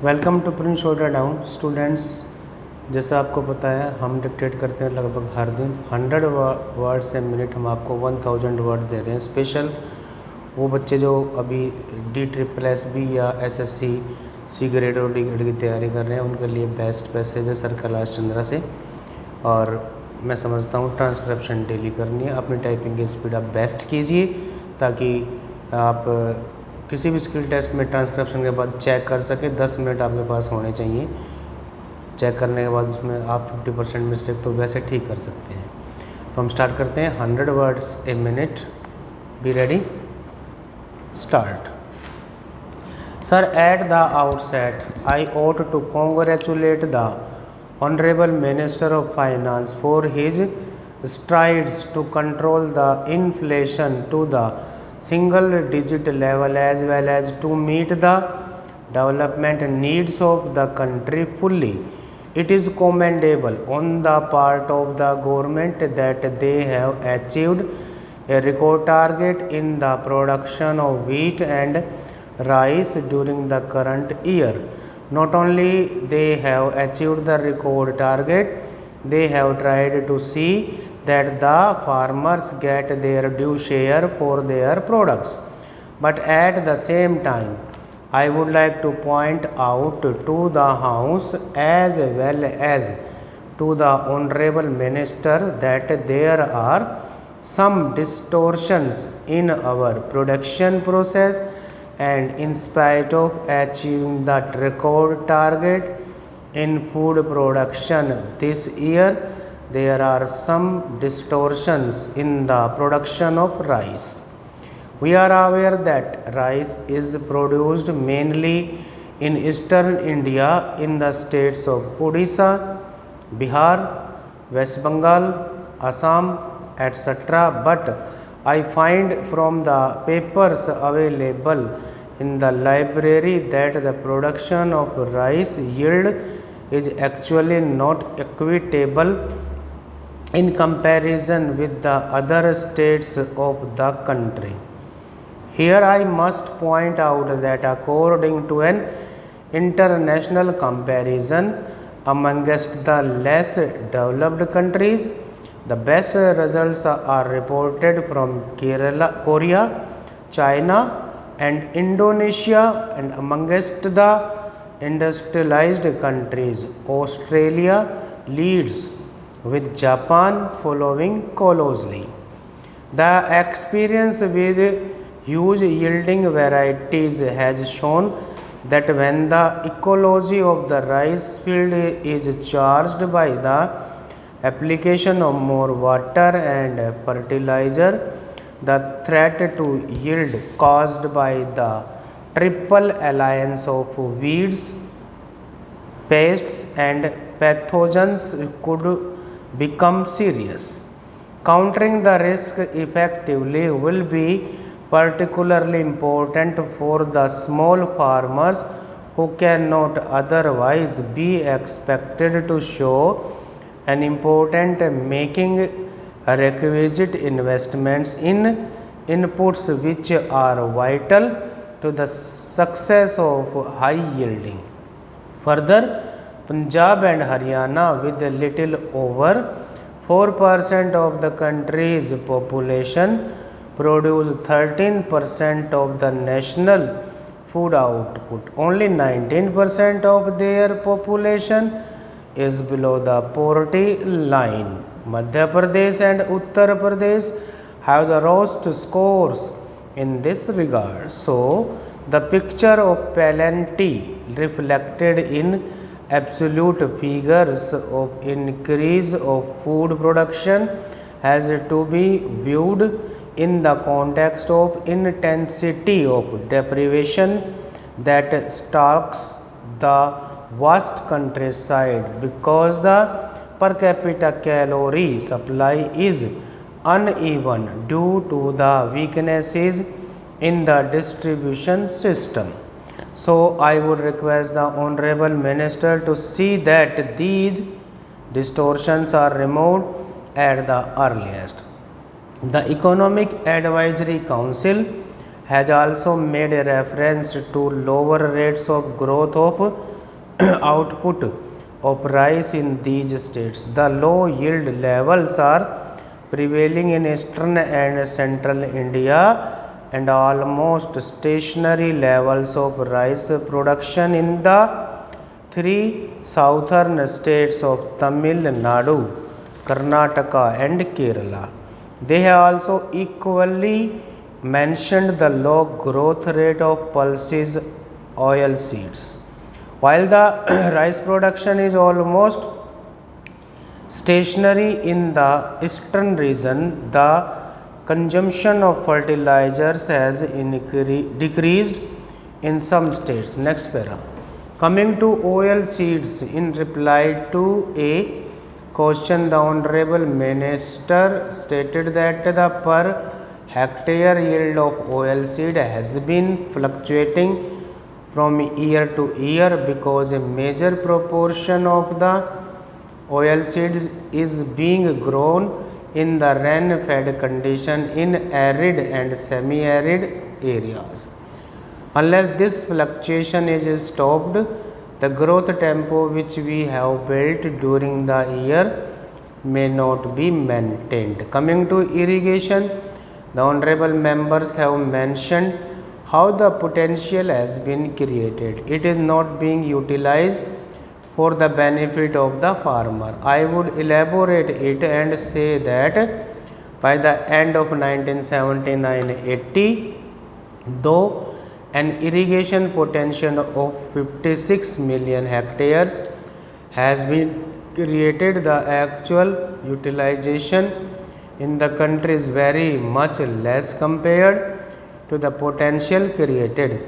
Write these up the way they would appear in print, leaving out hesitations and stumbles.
Welcome to prince shoulder down students. जैसा आपको पता है हम डिक्टेट करते हैं लगभग हर दिन 100 वर्ड से मिनट। हम आपको 1000 वर्ड दे रहे हैं स्पेशल वो बच्चे जो अभी DSSB या SSC C ग्रेड और D ग्रेड की तैयारी कर रहे हैं, उनके लिए बेस्ट पैसेज है सर कैलाश चंद्रा से। और मैं समझता हूँ ट्रांसक्रिप्शन डेली करनी है। अपनी टाइपिंग की स्पीड आप बेस्ट कीजिए ताकि आप किसी भी स्किल टेस्ट में ट्रांसक्रिप्शन के बाद चेक कर सके। 10 मिनट आपके पास होने चाहिए। चेक करने के बाद उसमें आप 50% मिस्टेक तो वैसे ठीक कर सकते हैं। तो हम स्टार्ट करते हैं। 100 words a minute. Be ready, start. Sir, at the outset I ought to congratulate the Honorable Minister of Finance for his strides to control the inflation to the single digit level as well as to meet the development needs of the country fully. It is commendable on the part of the government that they have achieved a record target in the production of wheat and rice during the current year. Not only they have achieved the record target, they have tried to see that the farmers get their due share for their products. But at the same time, I would like to point out to the House as well as to the Honorable Minister that there are some distortions in our production process, and in spite of achieving that record target in food production this year, there are some distortions in the production of rice. We are aware that rice is produced mainly in eastern India in the states of Odisha, Bihar, West Bengal, Assam, etc. But I find from the papers available in the library that the production of rice yield is actually not equitable in comparison with the other states of the country. Here I must point out that according to an international comparison amongst the less developed countries, the best results are reported from Korea, China and Indonesia, and amongst the industrialized countries, Australia leads with Japan following closely. The experience with huge yielding varieties has shown that when the ecology of the rice field is charged by the application of more water and fertilizer, the threat to yield caused by the triple alliance of weeds, pests and pathogens could become serious. Countering the risk effectively will be particularly important for the small farmers who cannot otherwise be expected to show an important making requisite investments in inputs which are vital to the success of high yielding. Further, Punjab and Haryana, with a little over 4% of the country's population, produce 13% of the national food output. Only 19% of their population is below the poverty line. Madhya Pradesh and Uttar Pradesh have the lowest scores in this regard. So, the picture of plenty reflected in absolute figures of increase of food production has to be viewed in the context of intensity of deprivation that stalks the vast countryside, because the per capita calorie supply is uneven due to the weaknesses in the distribution system. So, I would request the Honorable Minister to see that these distortions are removed at the earliest. The Economic Advisory Council has also made a reference to lower rates of growth of output of rice in these states. The low yield levels are prevailing in eastern and central India, and almost stationary levels of rice production in the three southern states of Tamil Nadu, Karnataka and Kerala. They have also equally mentioned the low growth rate of pulses oil seeds. While the rice production is almost stationary in the eastern region, the consumption of fertilizers has decreased in some states. Next para. Coming to oil seeds, in reply to a question, the Honorable Minister stated that the per hectare yield of oil seed has been fluctuating from year to year because a major proportion of the oil seeds is being grown in the rain-fed condition in arid and semi-arid areas. Unless this fluctuation is stopped, the growth tempo which we have built during the year may not be maintained. Coming to irrigation, the honorable members have mentioned how the potential has been created. It is not being utilized for the benefit of the farmer. I would elaborate it and say that by the end of 1979-80, though an irrigation potential of 56 million hectares has been created, the actual utilization in the country is very much less compared to the potential created.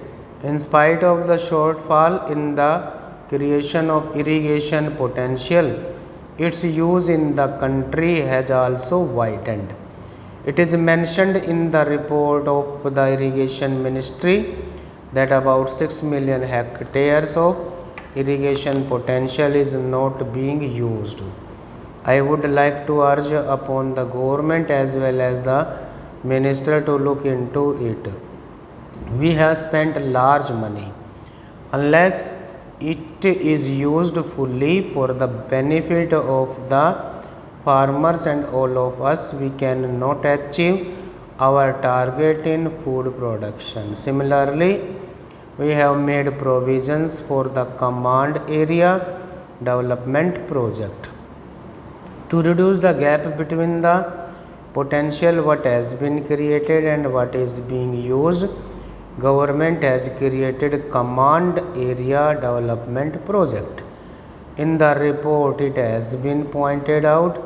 In spite of the shortfall in the creation of irrigation potential, its use in the country has also widened. It is mentioned in the report of the Irrigation Ministry that about 6 million hectares of irrigation potential is not being used. I would like to urge upon the government as well as the minister to look into it. We have spent large money. Unless it is used fully for the benefit of the farmers and all of us, we cannot achieve our target in food production. Similarly, we have made provisions for the command area development project to reduce the gap between the potential what has been created and what is being used. Government has created command area development project. In the report, it has been pointed out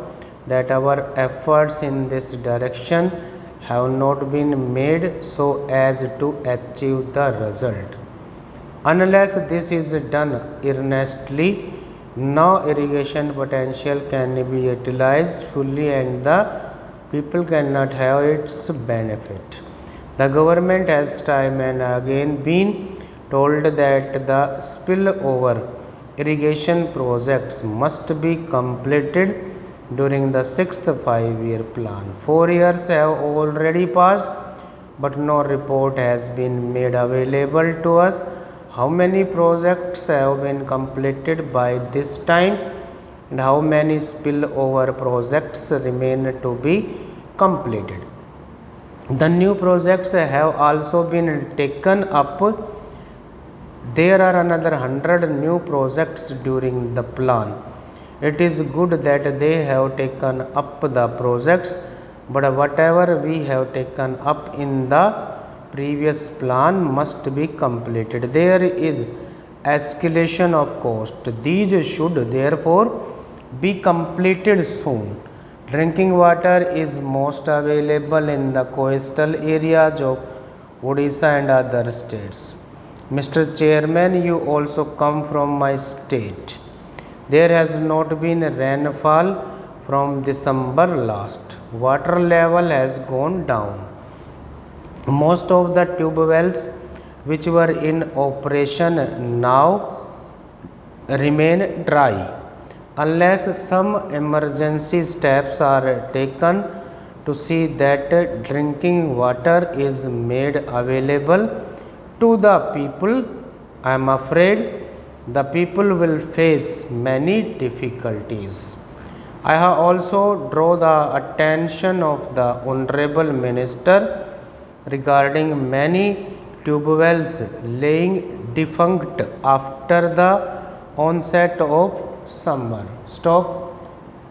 that our efforts in this direction have not been made so as to achieve the result. Unless this is done earnestly, no irrigation potential can be utilized fully and the people cannot have its benefit. The government has time and again been told that the spillover irrigation projects must be completed during the 6th 5-year plan. 4 years have already passed, but no report has been made available to us. How many projects have been completed by this time and how many spillover projects remain to be completed? The new projects have also been taken up. There are another 100 new projects during the plan. It is good that they have taken up the projects, but whatever we have taken up in the previous plan must be completed. There is escalation of cost. These should therefore be completed soon. Drinking water is most available in the coastal areas of Odisha and other states. Mr. Chairman, you also come from my state. There has not been rainfall from December last. Water level has gone down. Most of the tube wells which were in operation now remain dry. Unless some emergency steps are taken to see that drinking water is made available to the people. I am afraid the people will face many difficulties. I have also drawn the attention of the Honorable Minister regarding many tube-wells laying defunct after the onset of summer. Stop.